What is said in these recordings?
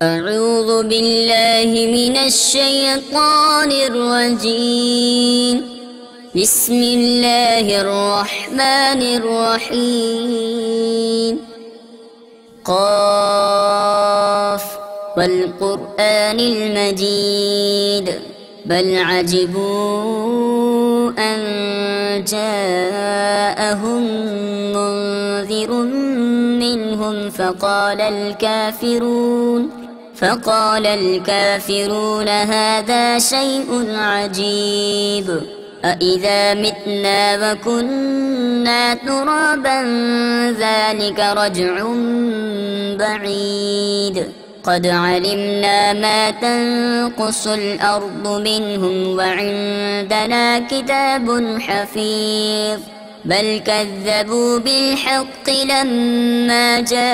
أعوذ بالله من الشيطان الرجيم. بسم الله الرحمن الرحيم. قاف والقرآن المجيد بل عجبوا أن جاءهم منذر منهم فقال الكافرون هذا شيء عجيب أإذا متنا وكنا ترابا ذلك رجع بعيد قد علمنا ما تنقص الأرض منهم وعندنا كتاب حفيظ بل كذبوا بالحق لما جاءهم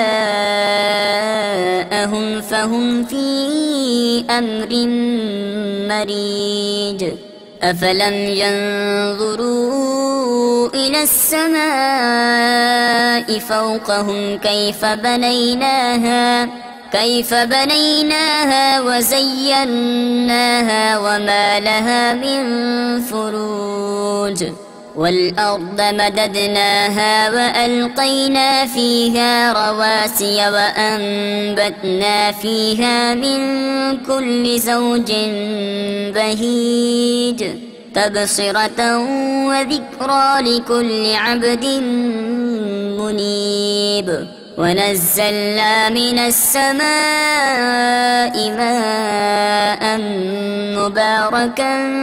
فهم في أمر مريج أفلم ينظروا إلى السماء فوقهم كيف بنيناها وزيناها وما لها من فروج والأرض مددناها وألقينا فيها رواسي وأنبتنا فيها من كل زوج بهيج تبصرة وذكرى لكل عبد منيب ونزلنا من السماء ماء مباركا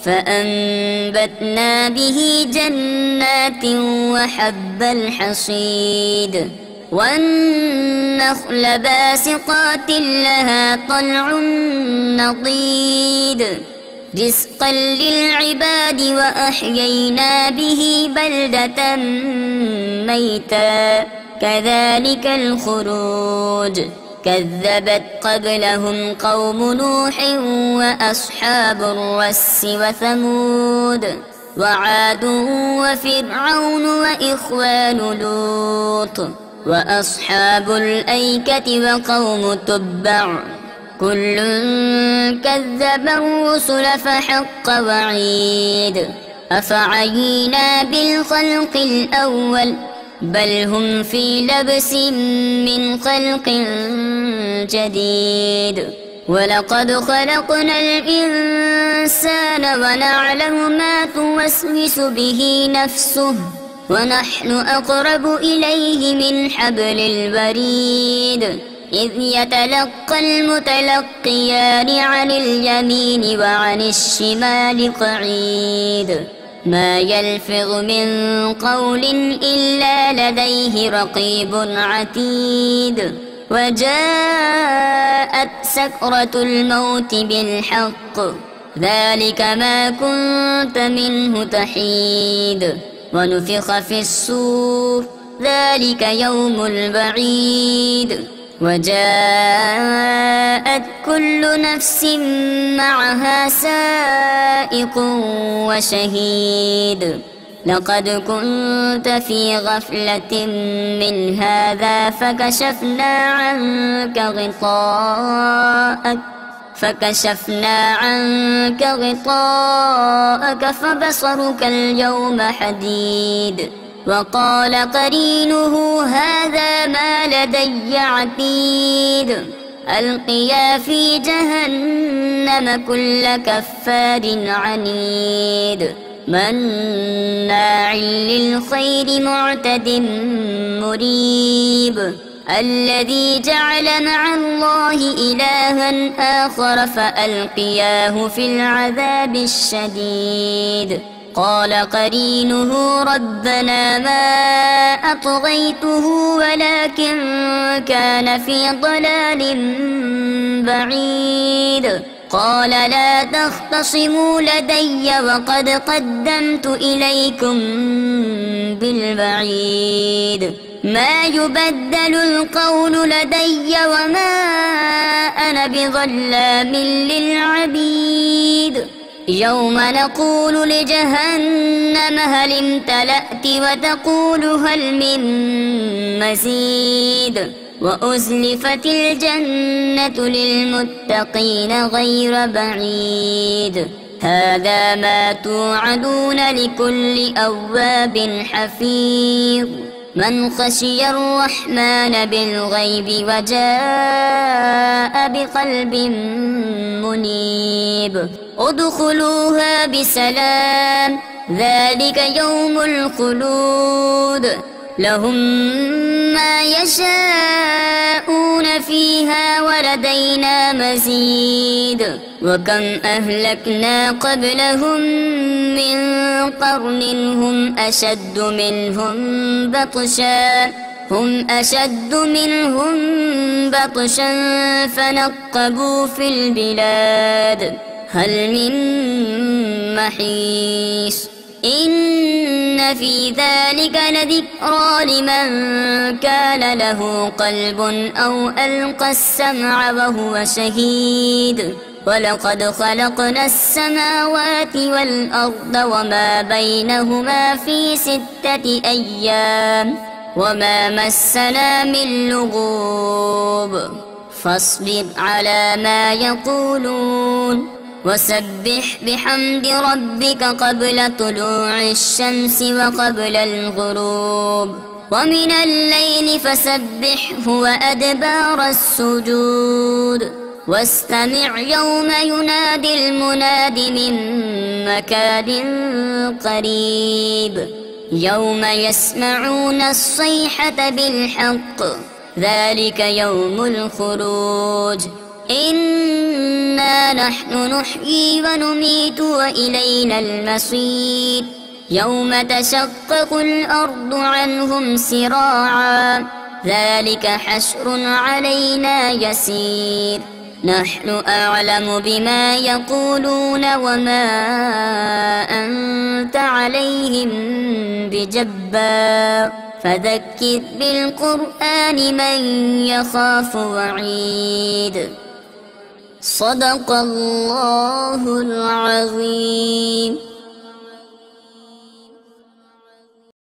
فأنبتنا به جنات وحب الحصيد والنخل باسقات لها طلع نضيد رزقا للعباد وأحيينا به بلدة ميتا كذلك الخروج كذبت قبلهم قوم نوح وأصحاب الرس وثمود وعاد وفرعون وإخوان لوط وأصحاب الأيكة وقوم تبع كل كذب الرسل فحق وعيد أفعينا بالخلق الأول بل هم في لبس من خلق جديد ولقد خلقنا الإنسان ونعلم ما توسوس به نفسه ونحن أقرب إليه من حبل الوريد إذ يتلقى المتلقيان عن اليمين وعن الشمال قعيد ما يلفظ من قول إلا لديه رقيب عتيد وجاءت سكرة الموت بالحق ذلك ما كنت منه تحيد ونفخ في الصور ذلك يوم البعيد وجاءت كل نفس معها سائق وشهيد لقد كنت في غفلة من هذا فكشفنا عنك غطاءك فبصرك اليوم حديد وقال قرينه هذا ما لدي عتيد ألقيا في جهنم كل كفار عنيد مناع للخير معتد مريب الذي جعل مع الله إلها آخر فألقياه في العذاب الشديد قال قرينه ربنا ما أطغيته ولكن كان في ضلال بعيد قال لا تختصموا لدي وقد قدمت إليكم بالبعيد ما يبدل القول لدي وما أنا بظلام للعبيد يوم نقول لجهنم هل امتلأت وتقول هل من مزيد وأزلفت الجنة للمتقين غير بعيد هذا ما توعدون لكل أواب حفيظ من خشي الرحمن بالغيب وجاء بقلب منيب ادخلوها بسلام ذلك يوم الخلود لهم ما يشاءون فيها ولدينا مزيد وكم أهلكنا قبلهم من قرن هم أشد منهم بطشا فنقبوا في البلاد هل من محيص إن في ذلك لذكرى لمن كان له قلب أو ألقى السمع وهو شهيد ولقد خلقنا السماوات والأرض وما بينهما في 6 أيام وما مسنا من لغوب فاصبر على ما يقولون وسبح بحمد ربك قبل طلوع الشمس وقبل الغروب ومن الليل فسبحه وأدبار السجود واستمع يوم ينادي المناد من مكان قريب يوم يسمعون الصيحة بالحق ذلك يوم الخروج إنا نحن نحيي ونميت وإلينا المصير يوم تشقق الأرض عنهم سراعا ذلك حشر علينا يسير نحن أعلم بما يقولون وما أنت عليهم بجبار فذكر بالقرآن من يخاف وعيد صدق الله العظيم.